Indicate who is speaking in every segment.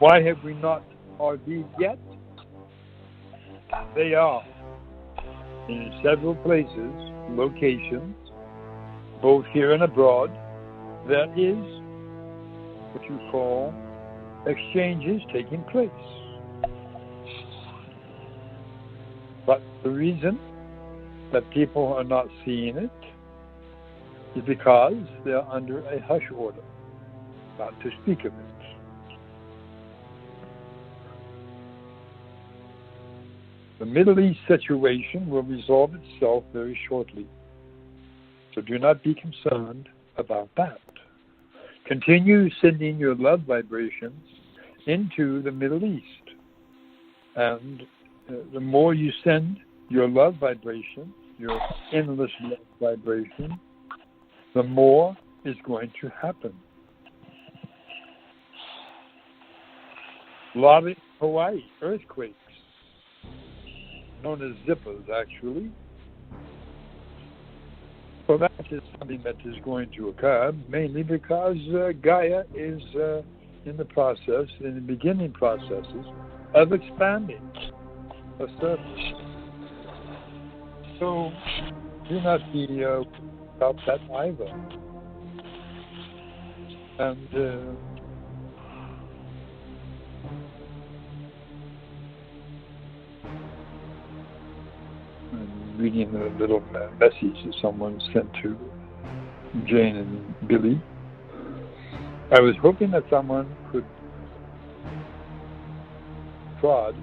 Speaker 1: Why have we not RV'd yet? They are in several places, locations, both here and abroad. There is what you call exchanges taking place. But the reason that people are not seeing it is because they're under a hush order, not to speak of it. The Middle East situation will resolve itself very shortly, so do not be concerned about that. Continue sending your love vibrations into the Middle East, and the more you send your love vibration, your endless love vibration, the more is going to happen. A lot of Hawaii earthquakes, known as zippers, actually. So that is something that is going to occur, mainly because Gaia is in the process, in the beginning processes of expanding a surface. So do not be about that either. And reading a little message that someone sent to Jane and Billy. I was hoping that someone could prod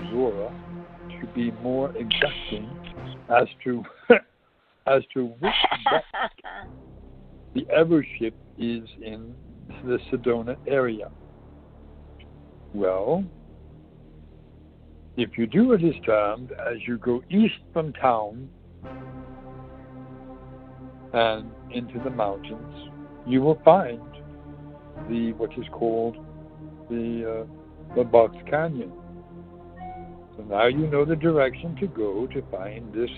Speaker 1: Zorra to be more exacting as to which the evership is in the Sedona area. Well, if you do what is termed as you go east from town and into the mountains, you will find what is called the Box Canyon. So now you know the direction to go to find this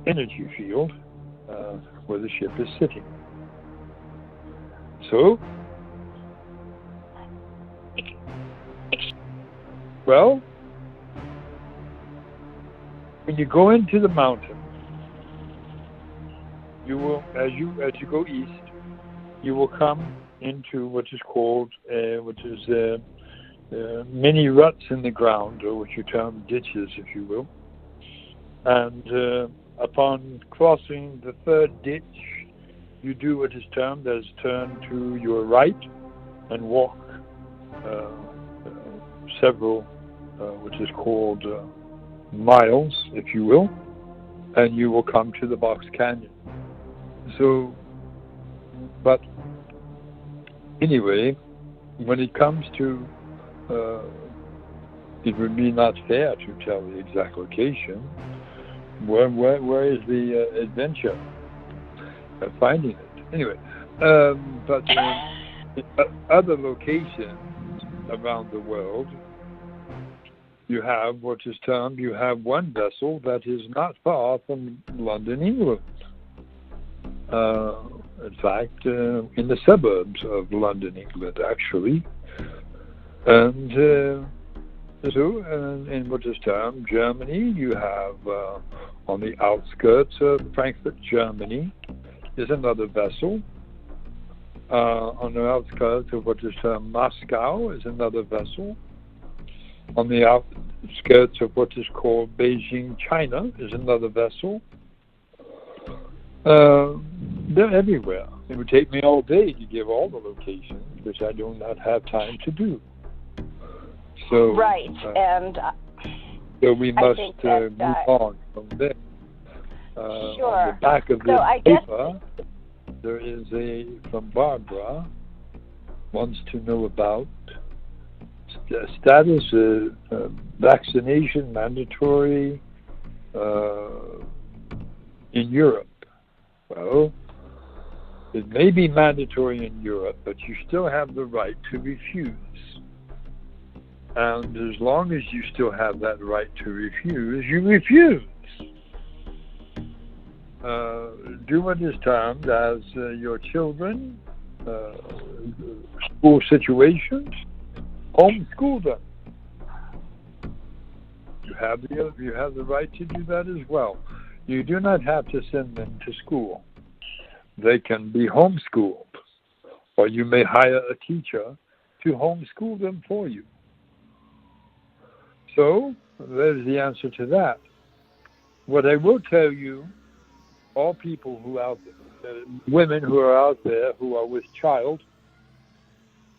Speaker 1: energy field where the ship is sitting. So, well, when you go into the mountain, you will, as you go east, you will come into what is called, many ruts in the ground, or what you term ditches, if you will. And upon crossing the third ditch, you do what is termed as turn to your right and walk several, which is called miles, if you will, and you will come to the Box Canyon. So, but anyway, when it comes to, it would be not fair to tell the exact location. Where is the adventure of finding it? Anyway, but other locations around the world, you have what is termed, you have one vessel that is not far from London, England. In fact, in the suburbs of London, England, actually. And so, in what is termed Germany, you have on the outskirts of Frankfurt, Germany, is another vessel. On the outskirts of what is termed Moscow is another vessel. On the outskirts of what is called Beijing, China, is another vessel. They're everywhere. It would take me all day to give all the locations, which I do not have time to do. So,
Speaker 2: right, and
Speaker 1: so we must move on from there.
Speaker 2: Sure.
Speaker 1: On the back of this paper, there is from Barbara, wants to know about status of vaccination mandatory in Europe. Well, it may be mandatory in Europe, but you still have the right to refuse. And as long as you still have that right to refuse, you refuse. Do what is termed as your children, school situations, Homeschool them. You have the right to do that as well. You do not have to send them to school. They can be homeschooled, or you may hire a teacher to homeschool them for you. So there's the answer to that. What I will tell you, all people who are out there, women who are out there who are with child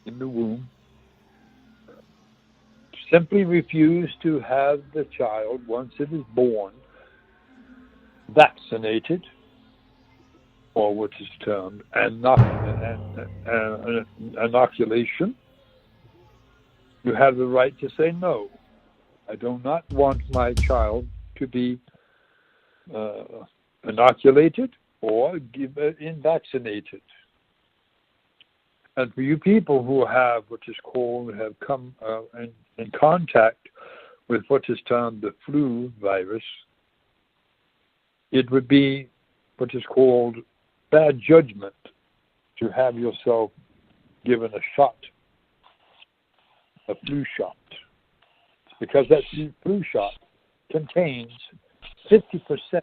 Speaker 1: in the womb, simply refuse to have the child, once it is born, vaccinated, or what is termed inoculation. You have the right to say no. I do not want my child to be inoculated or vaccinated. And for you people who have what is called, have come in contact with what is termed the flu virus, it would be what is called bad judgment to have yourself given a shot, a flu shot, because that flu shot contains 50%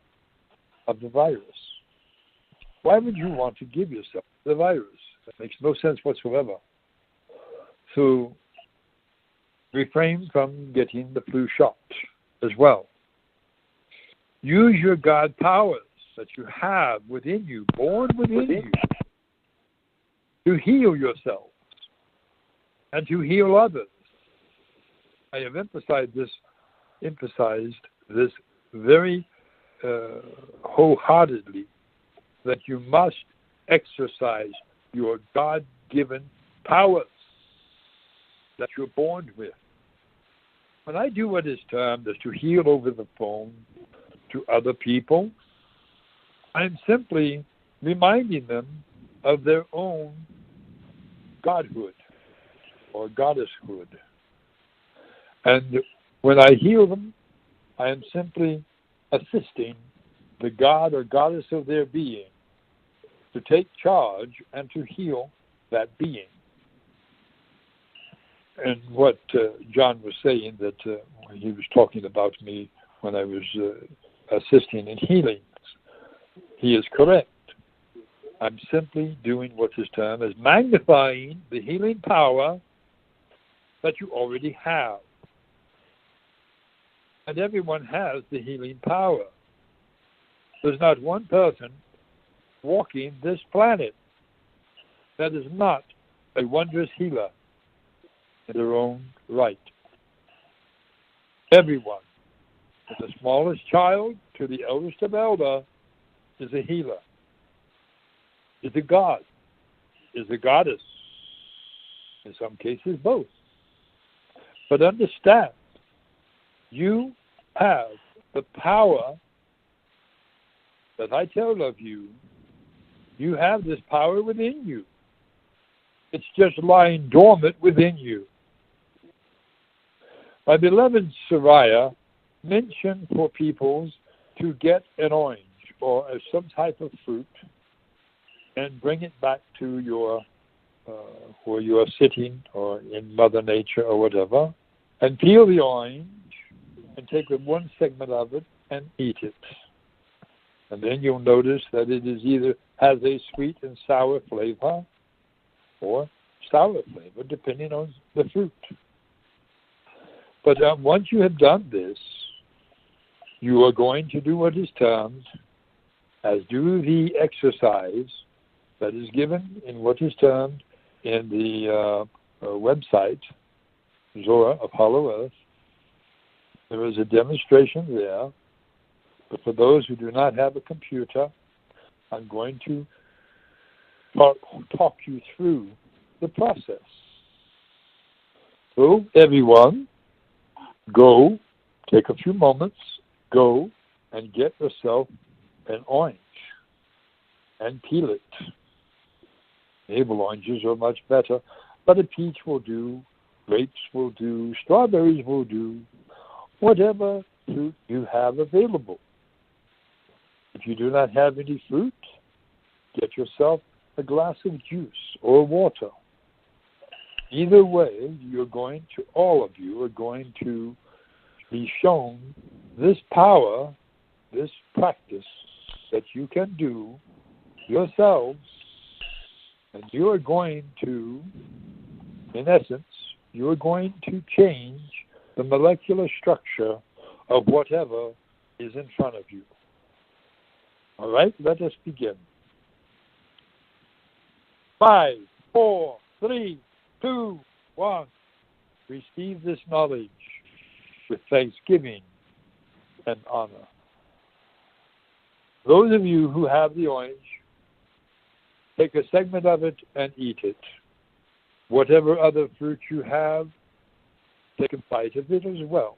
Speaker 1: of the virus. Why would you want to give yourself the virus? That makes no sense whatsoever. So refrain from getting the flu shot as well. Use your God powers that you have within you, born within you, to heal yourselves and to heal others. I have emphasized this very wholeheartedly, that you must exercise your God-given powers that you're born with. When I do what is termed as to heal over the phone to other people, I'm simply reminding them of their own godhood or goddesshood. And when I heal them, I am simply assisting the God or goddess of their being to take charge and to heal that being. And what John was saying, that he was talking about me when I was assisting in healings, he is correct. I'm simply doing what is termed as magnifying the healing power that you already have. And everyone has the healing power. There's not one person walking this planet that is not a wondrous healer in their own right. Everyone, from the smallest child to the eldest of elder, is a healer, is a god, is a goddess, in some cases both. But understand, you have the power that I tell of you. You have this power within you. It's just lying dormant within you. My beloved Zaraya mentioned for people to get an orange or some type of fruit and bring it back to your where you are sitting or in Mother Nature or whatever, and peel the orange and take one segment of it and eat it. And then you'll notice that it is either has a sweet and sour flavor or sour flavor, depending on the fruit. But once you have done this, you are going to do what is termed as do the exercise that is given in what is termed in the website, Zorra of Hollow Earth. There is a demonstration there. But for those who do not have a computer, I'm going to talk you through the process. So everyone, go, take a few moments, go and get yourself an orange and peel it. Navel oranges are much better, but a peach will do, grapes will do, strawberries will do, whatever fruit you have available. If you do not have any fruit, get yourself a glass of juice or water. Either way, all of you are going to be shown this power, this practice that you can do yourselves, and you are going to, in essence, you are going to change the molecular structure of whatever is in front of you. All right, let us begin. 5, 4, 3, 2, 1. Receive this knowledge with thanksgiving and honor. Those of you who have the orange, take a segment of it and eat it. Whatever other fruit you have, take a bite of it as well.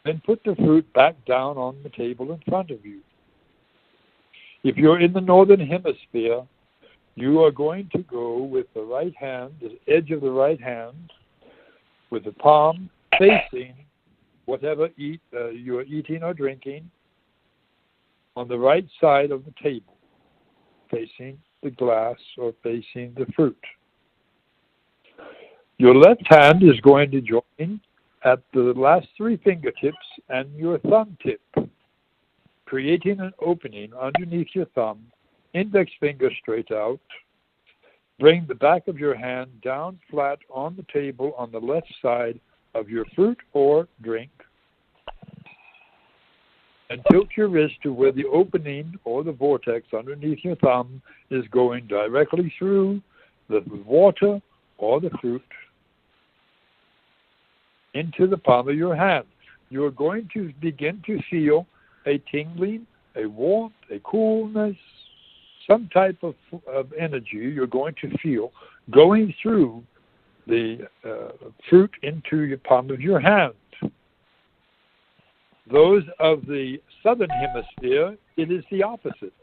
Speaker 1: Then put the fruit back down on the table in front of you. If you're in the northern hemisphere, you are going to go with the right hand, the edge of the right hand, with the palm facing whatever you are eating or drinking on the right side of the table, facing the glass or facing the fruit. Your left hand is going to join at the last 3 fingertips and your thumb tip, creating an opening underneath your thumb, index finger straight out. Bring the back of your hand down flat on the table on the left side of your fruit or drink, and tilt your wrist to where the opening or the vortex underneath your thumb is going directly through the water or the fruit into the palm of your hand. You are going to begin to feel a tingling, a warmth, a coolness, some type of energy you're going to feel going through the fruit into the palm of your hand. Those of the southern hemisphere, it is the opposite.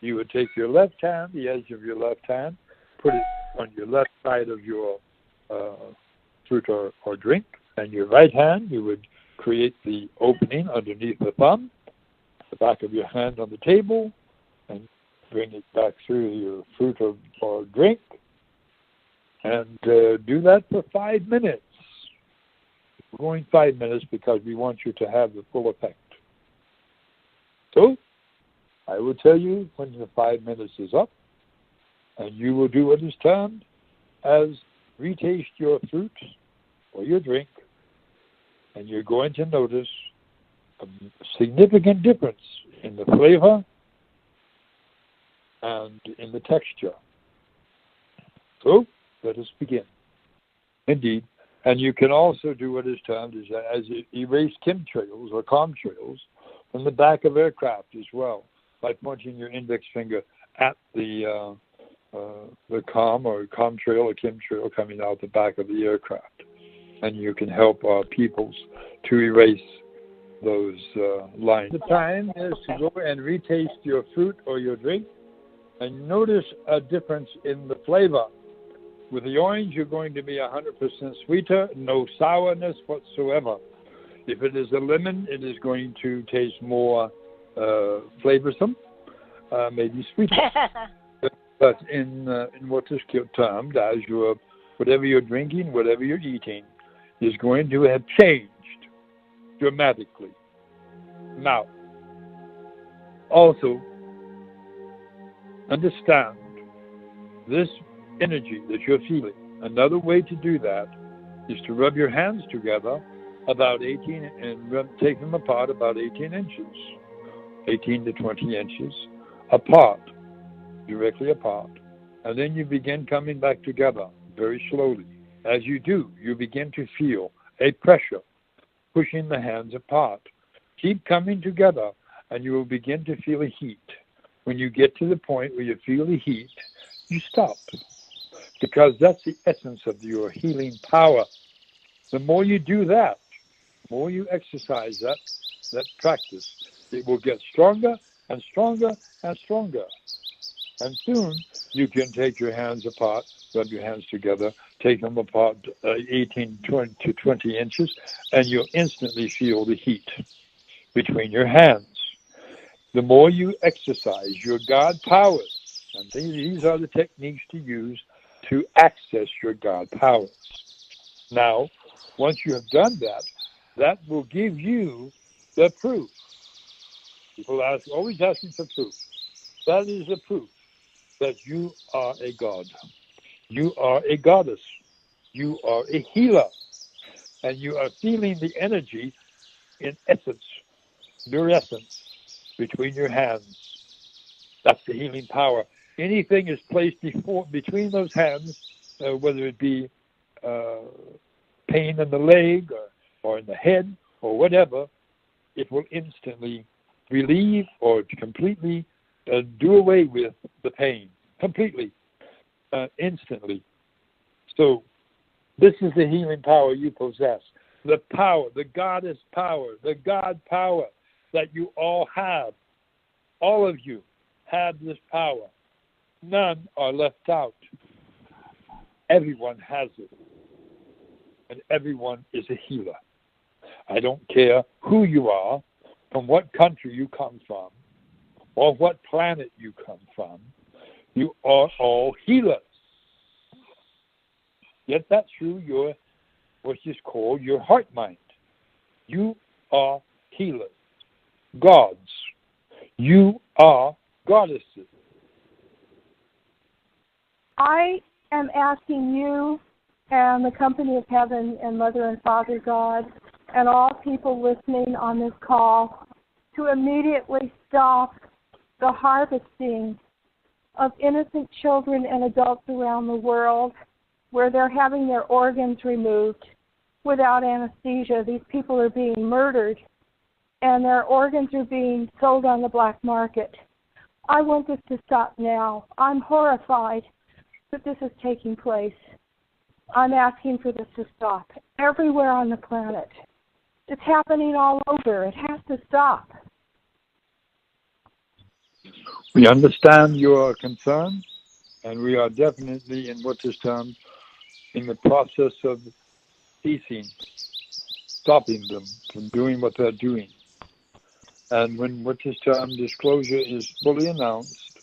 Speaker 1: You would take your left hand, the edge of your left hand, put it on your left side of your fruit or drink, and your right hand, you would create the opening underneath the thumb, the back of your hand on the table, and bring it back through your fruit or drink, and do that for 5 minutes. We're going 5 minutes because we want you to have the full effect. So, I will tell you when the 5 minutes is up, and you will do what is termed as retaste your fruit or your drink, and you're going to notice a significant difference in the flavor and in the texture. So, let us begin. Indeed. And you can also do what is termed as erase chemtrails or contrails from the back of aircraft as well, by pointing your index finger at the com or contrail or chemtrail coming out the back of the aircraft. And you can help our peoples to erase those lines. The time is to go and retaste your fruit or your drink and notice a difference in the flavor. With the orange, you're going to be 100% sweeter, no sourness whatsoever. If it is a lemon, it is going to taste more flavorsome, maybe sweeter. But in what is termed as whatever you're drinking, whatever you're eating, is going to have changed dramatically. Now, also, understand this energy that you're feeling. Another way to do that is to rub your hands together about 18 and take them apart about 18 inches, 18 to 20 inches apart, directly apart. And then you begin coming back together very slowly. As you do, you begin to feel a pressure pushing the hands apart. Keep coming together and you will begin to feel a heat. When you get to the point where you feel the heat, you stop. Because that's the essence of your healing power. The more you do that, the more you exercise that practice, it will get stronger and stronger and stronger. And soon you can take your hands apart, rub your hands together, take them apart 18 to 20 inches, and you'll instantly feel the heat between your hands. The more you exercise your God powers, and these are the techniques to use to access your God powers. Now, once you have done that, that will give you the proof. People always asking for proof. That is the proof that you are a god. You are a goddess. You are a healer. And you are feeling the energy in essence, your essence, between your hands. That's the healing power. Anything is placed between those hands, whether it be pain in the leg or in the head or whatever, it will instantly relieve or completely do away with the pain. Completely. Instantly. So this is the healing power you possess. The power, the goddess power, the God power that you all have. All of you have this power. None are left out. Everyone has it. And everyone is a healer. I don't care who you are, from what country you come from, or what planet you come from. You are all healers. Get that through your, what is called your heart mind. You are healers. Gods. You are goddesses.
Speaker 3: I am asking you and the company of heaven and Mother and Father God and all people listening on this call to immediately stop the harvesting of innocent children and adults around the world where they're having their organs removed without anesthesia. These people are being murdered and their organs are being sold on the black market. I want this to stop now. I'm horrified that this is taking place. I'm asking for this to stop everywhere on the planet. It's happening all over. It has to stop.
Speaker 1: We understand your concern, and we are definitely in what is termed in the process of ceasing, stopping them from doing what they're doing. And when what is termed disclosure is fully announced,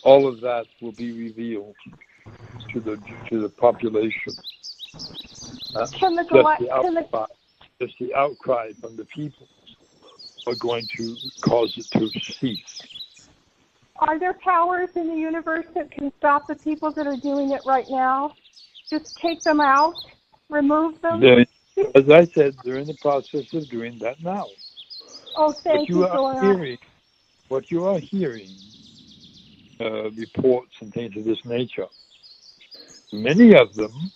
Speaker 1: all of that will be revealed to the population. Just the outcry from the people are going to cause it to cease.
Speaker 3: Are there powers in the universe that can stop the people that are doing it right now? Just take them out, remove them?
Speaker 1: As I said, they're in the process of doing that now.
Speaker 3: Oh, thank you, Zorra.
Speaker 1: What you are hearing, reports and things of this nature, many of them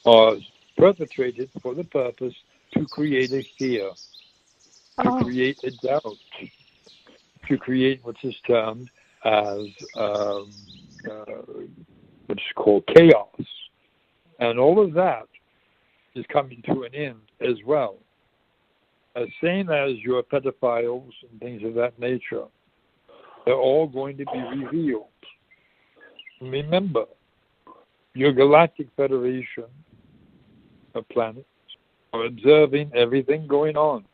Speaker 1: are perpetrated for the purpose to create a fear, to create a doubt, to create what is termed as what's called chaos. And all of that is coming to an end as well. As same as your pedophiles and things of that nature, they're all going to be revealed. Remember, your Galactic Federation of planets are observing everything going on.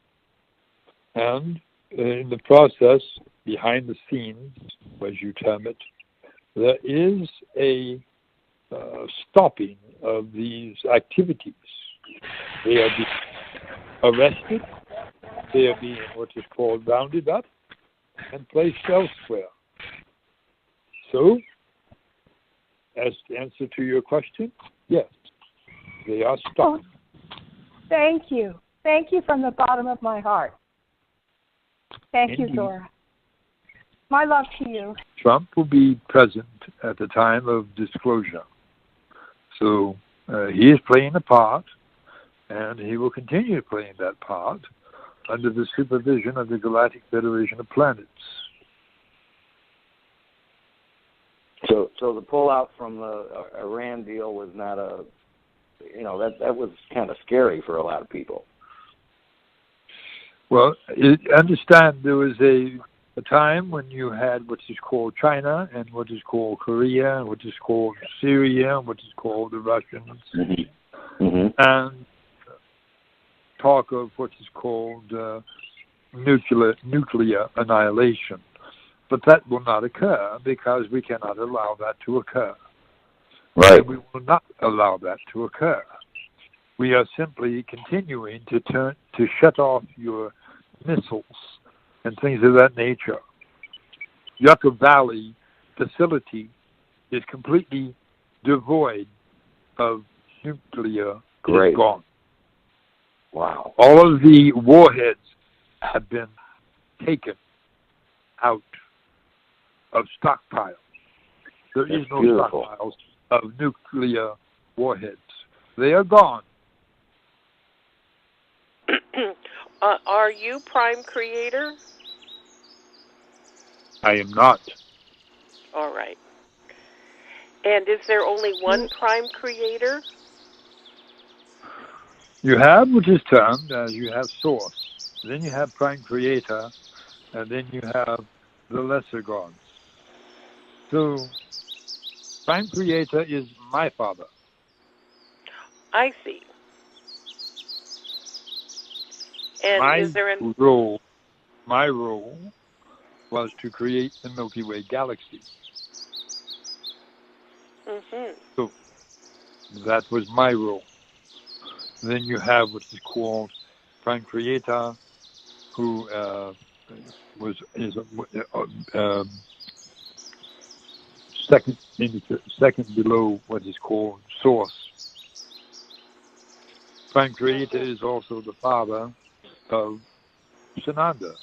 Speaker 1: And in the process, behind the scenes, as you term it, there is a stopping of these activities. They are being arrested, they are being what is called rounded up and placed elsewhere. So, as the answer to your question, yes, they are stopped.
Speaker 3: Thank you. Thank you from the bottom of my heart. Thank you, Zorra. My love to you.
Speaker 1: Trump will be present at the time of disclosure. So he is playing a part, and he will continue playing that part under the supervision of the Galactic Federation of Planets.
Speaker 4: So the pullout from the Iran deal was not that was kind of scary for a lot of people.
Speaker 1: Well, understand there was a time when you had what is called China and what is called Korea and what is called Syria and what is called the Russians, and talk of what is called nuclear annihilation. But that will not occur because we cannot allow that to occur.
Speaker 4: Right.
Speaker 1: And we will not allow that to occur. We are simply continuing to shut off your missiles and things of that nature. Yucca Valley facility is completely devoid of nuclear.
Speaker 4: Great.
Speaker 1: It's gone.
Speaker 4: Wow.
Speaker 1: All of the warheads have been taken out of stockpiles. There is no
Speaker 4: beautiful.
Speaker 1: stockpiles of nuclear warheads. They are gone.
Speaker 5: Are you Prime Creator?
Speaker 1: I am not.
Speaker 5: All right. And is there only one Prime Creator?
Speaker 1: You have, which is termed as you have Source. Then you have Prime Creator, and then you have the lesser gods. So, Prime Creator is my father.
Speaker 5: I see. And
Speaker 1: my
Speaker 5: is there
Speaker 1: role was to create the Milky Way galaxy.
Speaker 5: Mm-hmm.
Speaker 1: So that was my role. Then you have what is called Prime Creator, who is second below what is called Source. Prime Creator is also the father of Sananda.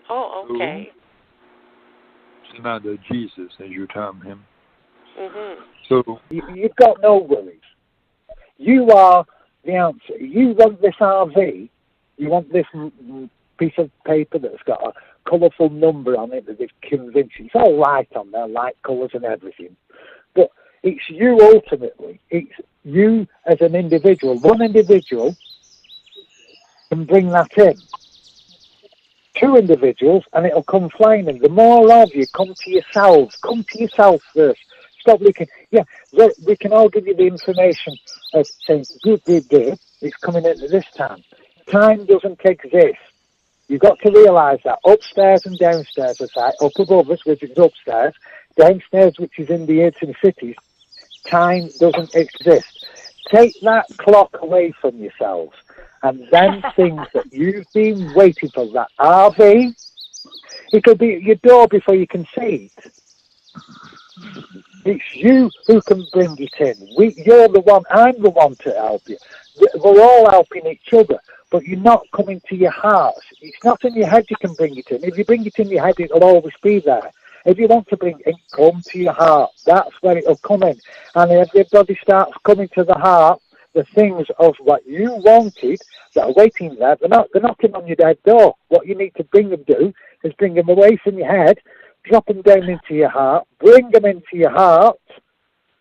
Speaker 5: Oh, okay.
Speaker 1: Sananda, Jesus, as you term him.
Speaker 5: Mm-hmm.
Speaker 1: So
Speaker 6: you've got no worries. You are the answer. You want this RV. You want this piece of paper that's got a colourful number on it that is convincing. It's all right on there, light colours and everything. But it's you ultimately. It's you as an individual. One individual can bring that in. Two individuals, and it'll come flaming. The more of you come to yourselves. Come to yourself first. Stop looking. Yeah, we can all give you the information of saying, good, it's coming in at this time. Time doesn't exist. You've got to realise that upstairs and downstairs, up above us, which is upstairs, downstairs, which is in the inner cities, time doesn't exist. Take that clock away from yourselves, and then things that you've been waiting for, that RV, it'll be at your door before you can see it. It's you who can bring it in. You're the one, I'm the one to help you. We're all helping each other, but you're not coming to your hearts. It's not in your head you can bring it in. If you bring it in your head, it'll always be there. If you want to bring it, come to your heart. That's where it'll come in. And if everybody starts coming to the heart, the things of what you wanted that are waiting there, they're knocking on your dead door. What you need to bring them do is bring them away from your head, drop them down into your heart, bring them into your heart,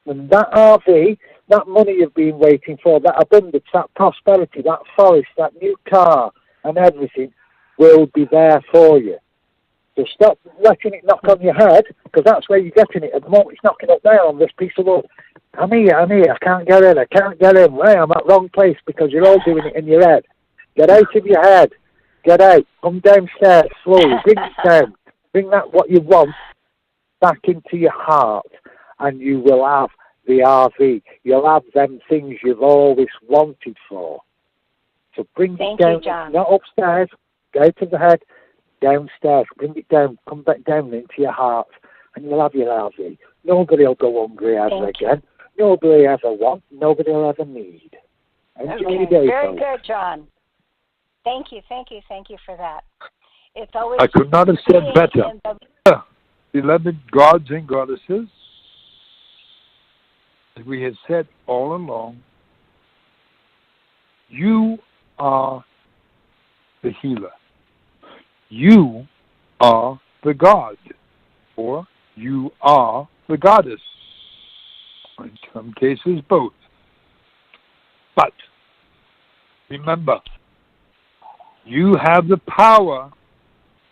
Speaker 6: and that RV, that money you've been waiting for, that abundance, that prosperity, that forest, that new car, and everything will be there for you. So stop letting it knock on your head, because that's where you're getting it. At the moment, it's knocking up there on this piece of wood. I'm here, I can't get in, Hey, I'm at the wrong place, because you're all doing it in your head. Get out of your head. Get out. Come downstairs slowly. Bring it down. Bring that, what you want, back into your heart, and you will have the RV. You'll have them things you've always wanted for. So bring it down.
Speaker 2: John.
Speaker 6: Not upstairs. Go to the head. Downstairs. Bring it down. Come back down into your heart, and you'll have your RV. Nobody will go hungry ever again. Nobody ever want. Nobody will ever need. Enjoy your day,
Speaker 2: Very
Speaker 6: folks.
Speaker 2: good, John. Thank you for that. It's always
Speaker 1: I could not have said better. Beloved gods and goddesses, as we have said all along, you are the healer. You are the god, or you are the goddess. In some cases, both. But remember, you have the power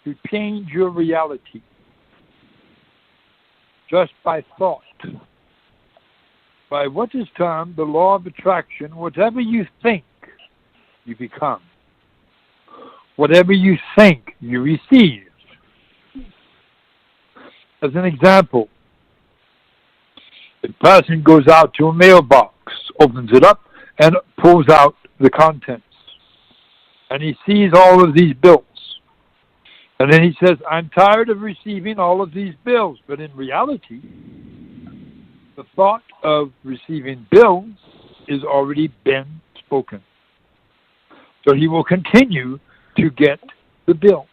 Speaker 1: to change your reality just by thought, by what is termed the law of attraction. Whatever you think, you become. Whatever you think, you receive. As an example, The person goes out to a mailbox, opens it up, and pulls out the contents. And he sees all of these bills. And then he says, I'm tired of receiving all of these bills. But in reality, the thought of receiving bills is already been spoken. So he will continue to get the bill.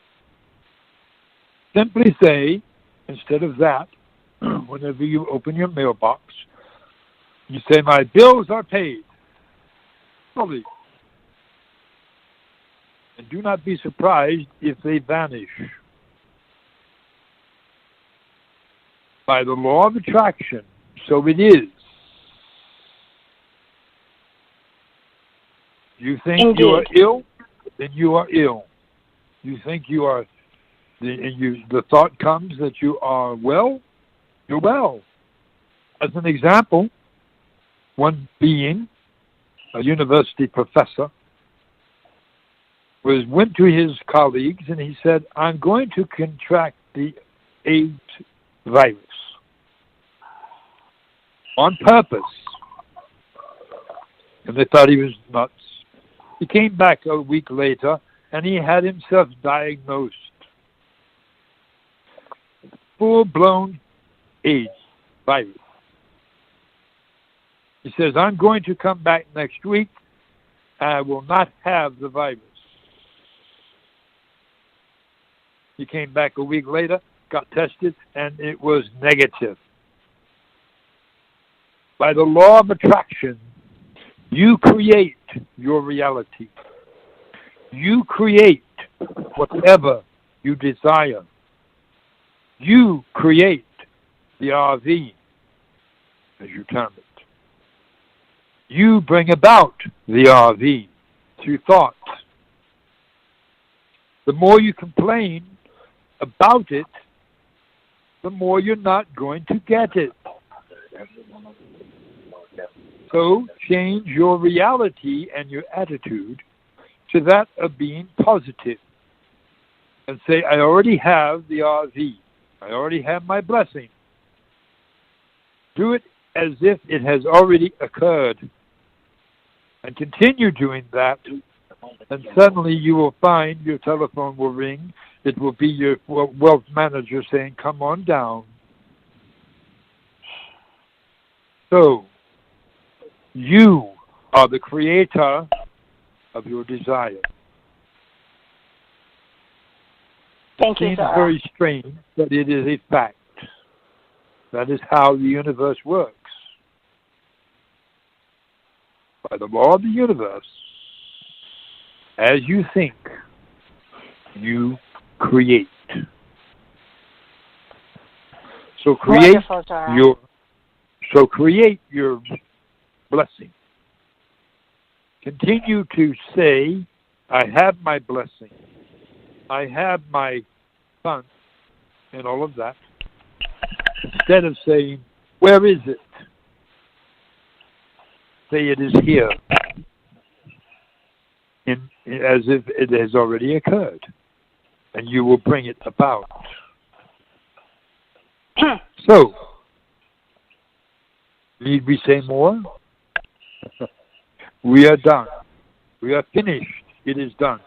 Speaker 1: Simply say, instead of that, whenever you open your mailbox, you say, my bills are paid fully. And do not be surprised if they vanish. By the law of attraction, so it is. You think
Speaker 2: Indeed.
Speaker 1: you are ill, then you are ill. You think you are, the thought comes that you are well, you're well. As an example, one being, a university professor, went to his colleagues and he said, I'm going to contract the AIDS virus on purpose. And they thought he was nuts. He came back a week later and he had himself diagnosed. Full-blown AIDS virus. He says, I'm going to come back next week and I will not have the virus. He came back a week later, got tested, and it was negative. By the law of attraction, you create your reality. You create whatever you desire. You create the RV, as you term it. You bring about the RV through thoughts. The more you complain about it, the more you're not going to get it. So change your reality and your attitude to that of being positive. And say, I already have the RV. I already have my blessing. Do it as if it has already occurred. And continue doing that. And suddenly you will find your telephone will ring. It will be your wealth manager saying, come on down. So, you are the creator of your desire.
Speaker 2: Thank you,
Speaker 1: It seems
Speaker 2: Zorra.
Speaker 1: very strange, but it is a fact. That is how the universe works. By the law of the universe, as you think, you create. So create
Speaker 2: Wonderful, Zorra.
Speaker 1: create your blessing. Continue to say, I have my blessing. I have my son, and all of that. Instead of saying, where is it? Say it is here. As if it has already occurred. And you will bring it about. So, need we say more? We are done. We are finished. It is done.